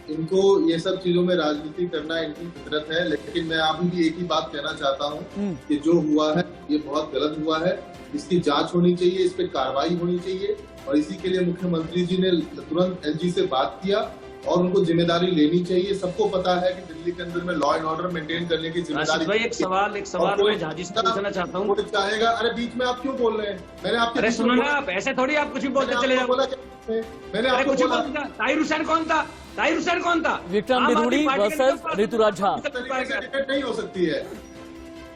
इनको ये सब चीजों में राजनीति करना इनकी फितरत है, लेकिन मैं अभी भी एक ही बात कहना चाहता हूँ कि जो हुआ है ये बहुत गलत हुआ है। इसकी जांच होनी चाहिए, इस पे कार्रवाई होनी चाहिए और इसी के लिए मुख्यमंत्री जी ने तुरंत एलजी से बात किया और उनको जिम्मेदारी लेनी चाहिए। सबको पता है कि दिल्ली के अंदर में लॉ एंड ऑर्डर मेंटेन करने की जिम्मेदारी। भाई एक सवाल मैं झाजी से पूछना चाहता हूँ। चाहेगा, अरे बीच में आप क्यों बोल रहे हैं? मैंने आपके अरे सुनो ना, आप ऐसे थोड़ी आप कुछ भी बोलते चले जाओ। मैंने आपको बोला ताहिर हुसैन कौन था? ताहिर हुसैन कौन था? विक्रम मिधुड़ी वर्सेस ऋतुराज झा। डिबेट नहीं हो सकती है।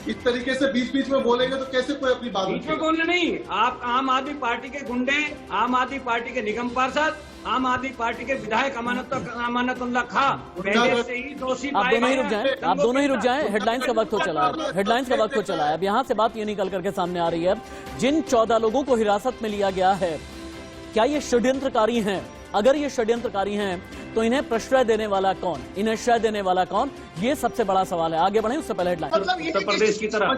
इस तरीके से बीच बीच में बोलेंगे तो कैसे कोई अपनी बात? बीच में बोलना नहीं। आप आम आदमी पार्टी के गुंडे, आम आदमी पार्टी के निगम पार्षद, आम आदमी पार्टी के विधायक अमानतुल्लाह खां पहले से ही दोषी। आप दोनों ही रुक जाएं। हेडलाइंस का वक्त हो चला है। अब यहाँ से बात ये निकल करके सामने आ रही है, जिन 14 लोगों को हिरासत में लिया गया है, क्या ये षड्यंत्रकारी हैं? अगर ये षड्यंत्रकारी हैं तो इन्हें प्रश्रय देने वाला कौन, इन्हें श्रय देने वाला कौन, ये सबसे बड़ा सवाल है। आगे बढ़े उससे पहले हेडलाइन। उत्तर प्रदेश की तरह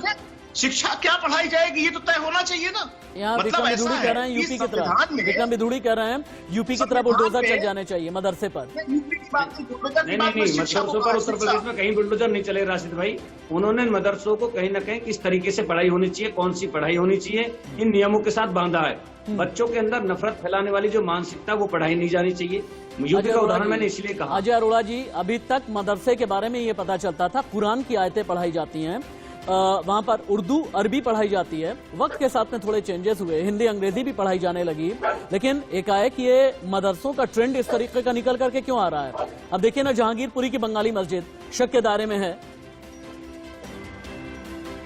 शिक्षा क्या पढ़ाई जाएगी ये तो तय होना चाहिए ना। यहाँ विक्रम मिधुड़ी कह रहे हैं यूपी की तरफ, विक्रम मिधुड़ी कह रहे हैं यूपी की तरफ बुलडोजर चल जाने चाहिए मदरसे पर। नहीं, मदरसों पर उत्तर प्रदेश में कहीं बुलडोजर नहीं चले राशिद भाई। उन्होंने मदरसों को कहीं ना कहीं किस तरीके से पढ़ाई होनी चाहिए, कौन सी पढ़ाई होनी चाहिए, इन नियमों के साथ बांधा है। बच्चों के अंदर नफरत फैलाने वाली जो मानसिकता वो पढ़ाई नहीं जानी चाहिए। यूपी का उदाहरण मैंने इसलिए कहा। अजय अरोड़ा जी, अभी तक मदरसे के बारे में ये पता चलता था कुरान की आयतें पढ़ाई जाती हैं, वहां पर उर्दू अरबी पढ़ाई जाती है। वक्त के साथ में थोड़े चेंजेस हुए, हिंदी अंग्रेजी भी पढ़ाई जाने लगी, लेकिन एकाएक ये मदरसों का ट्रेंड इस तरीके का निकल करके क्यों आ रहा है? अब देखिए ना, जहांगीरपुरी की बंगाली मस्जिद शक के दायरे में है।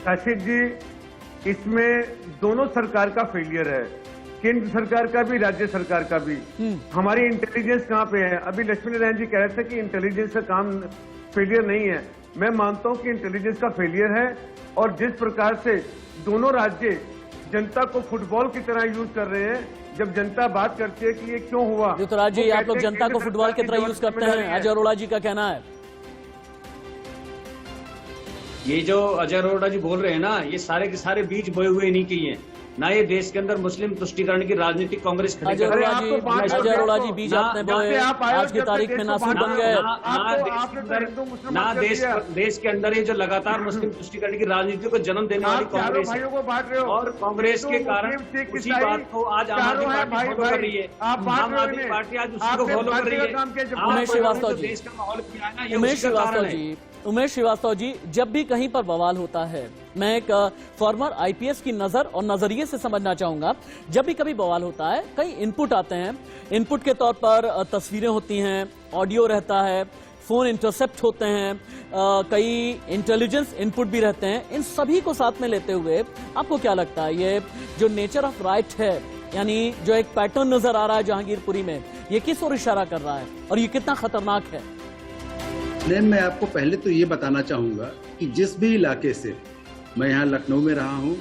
राशिद जी, इसमें दोनों सरकार का फेलियर है, केंद्र सरकार का भी, राज्य सरकार का भी। हमारी इंटेलिजेंस कहाँ पे है? अभी लक्ष्मी नारायण जी कह रहे थे कि इंटेलिजेंस का काम फेलियर नहीं है। मैं मानता हूं कि इंटेलिजेंस का फेलियर है और जिस प्रकार से दोनों राज्य जनता को फुटबॉल की तरह यूज कर रहे हैं, जब जनता बात करती है कि ये क्यों हुआ, ऋतुराज जी आप लोग जनता को फुटबॉल की तरह यूज करते हैं, अजय अरोड़ा जी का कहना है। ये जो अजय अरोड़ा जी बोल रहे हैं ना, ये सारे के सारे बीज बोए हुए नहीं किए हैं ना। ये देश के अंदर मुस्लिम तुष्टीकरण की राजनीतिक कांग्रेस खड़ी कर रही है। अजय अरोड़ा जी, बीज आपने बोए, आज की तारीख में नासूर बन गए। ना देश के अंदर ये जो लगातार मुस्लिम तुष्टीकरण की राजनीति को जन्म देने वाली कांग्रेस और कांग्रेस के कारण उसी बात को आज आम आदमी पार्टी फॉलो कर रही है। आम आदमी पार्टी आज उसी को फॉलो कर रही है। उमेश श्रीवास्तव जी, देश का माहौल किया है ना, उमेश श्रीवास्तव जी, जब भी कहीं पर बवाल होता है, मैं एक फॉर्मर आईपीएस की नजर और नजरिए से समझना चाहूंगा, जब भी कभी बवाल होता है कई इनपुट आते हैं, इनपुट के तौर पर तस्वीरें होती हैं, ऑडियो रहता है, फोन इंटरसेप्ट होते हैं, कई इंटेलिजेंस इनपुट भी रहते हैं। इन सभी को साथ में लेते हुए आपको क्या लगता है, ये जो नेचर ऑफ राइट है, यानी जो एक पैटर्न नजर आ रहा है जहांगीरपुरी में, ये किस ओर इशारा कर रहा है और ये कितना खतरनाक है? मैं आपको पहले तो ये बताना चाहूंगा कि जिस भी इलाके से, मैं यहाँ लखनऊ में रहा हूँ,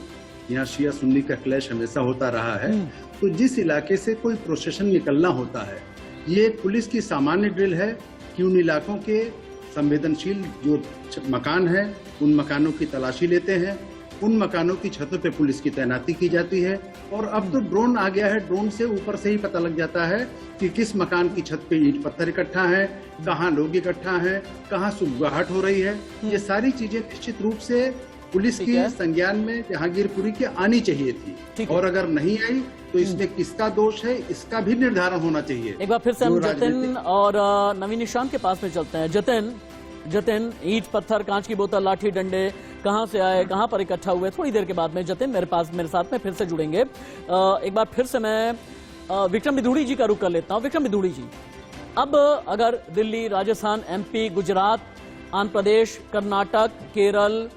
यहाँ शिया सुन्नी का क्लैश हमेशा होता रहा है, तो जिस इलाके से कोई प्रोसेशन निकलना होता है, ये पुलिस की सामान्य ड्रिल है कि उन इलाकों के संवेदनशील जो मकान है, उन मकानों की तलाशी लेते हैं, उन मकानों की छतों पे पुलिस की तैनाती की जाती है। और अब तो ड्रोन आ गया है, ड्रोन से ऊपर से ही पता लग जाता है कि किस मकान की छत पे ईंट पत्थर इकट्ठा है, कहाँ लोग इकट्ठा हैं, कहाँ सुगबुगाहट हो रही है। ये सारी चीजें निश्चित रूप से पुलिस की संज्ञान में जहांगीरपुरी की आनी चाहिए थी, और अगर नहीं आई तो इसमें किसका दोष है, इसका भी निर्धारण होना चाहिए। एक बार फिर से हम जतिन और नवीन निशान के पास में चलते हैं। जतिन, ईंट पत्थर, कांच की बोतल, लाठी डंडे कहां से आए, कहां पर इकट्ठा हुए? थोड़ी देर के बाद में जतिन मेरे साथ में फिर से जुड़ेंगे। एक बार फिर से मैं विक्रम मिधुड़ी जी का रुख कर लेता हूं। विक्रम मिधुड़ी जी, अब अगर दिल्ली, राजस्थान, एमपी, गुजरात, आंध्र प्रदेश, कर्नाटक, केरल,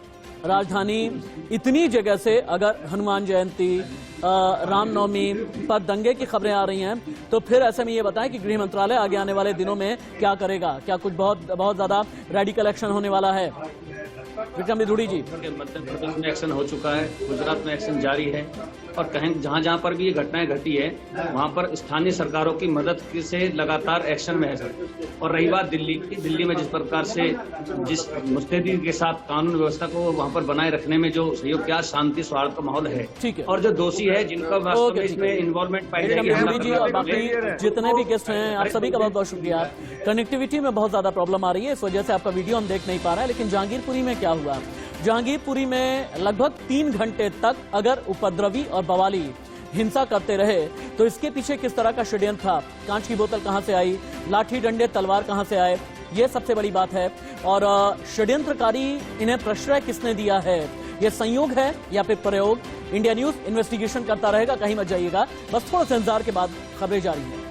राजधानी, इतनी जगह से अगर हनुमान जयंती, रामनवमी पर दंगे की खबरें आ रही हैं, तो फिर ऐसे में ये बताएं कि गृह मंत्रालय आगे आने वाले दिनों में क्या करेगा? क्या कुछ बहुत ज्यादा रेडिकल एक्शन होने वाला है? विक्रम विधुड़ी जी। मध्य प्रदेश में एक्शन हो चुका है, गुजरात में एक्शन जारी है, और कहीं जहां जहां पर भी ये घटनाएं घटी है वहां पर स्थानीय सरकारों की मदद से लगातार एक्शन में है सर। और रही बात दिल्ली की, दिल्ली में जिस प्रकार से जिस मुस्तैदी के साथ कानून व्यवस्था को वहां पर बनाए रखने में जो सहयोग किया, शांति सौहार्द का माहौल है, ठीक है। और जो दोषी है जिनका वास्तव में इसमें इन्वॉल्वमेंट पाई जाएगी, विधुड़ी जी और बाकी जितने भी गेस्ट हैं, आप सभी का बहुत बहुत शुक्रिया। कनेक्टिविटी में बहुत ज्यादा प्रॉब्लम आ रही है, इस वजह से आपका वीडियो हम देख नहीं पा रहे हैं। लेकिन जहांगीरपुरी में क्या हुआ? जहांगीरपुरी में लगभग 3 घंटे तक अगर उपद्रवी और बवाली हिंसा करते रहे तो इसके पीछे किस तरह का षड्यंत्र था? कांच की बोतल कहां से आई, लाठी डंडे तलवार कहां से आए, ये सबसे बड़ी बात है। और षड्यंत्रकारी इन्हें प्रश्रय किसने दिया है? ये संयोग है या फिर प्रयोग? इंडिया न्यूज इन्वेस्टिगेशन करता रहेगा, कहीं मत जाइएगा। बस थोड़ा सा इंतजार के बाद खबरें जारी हैं।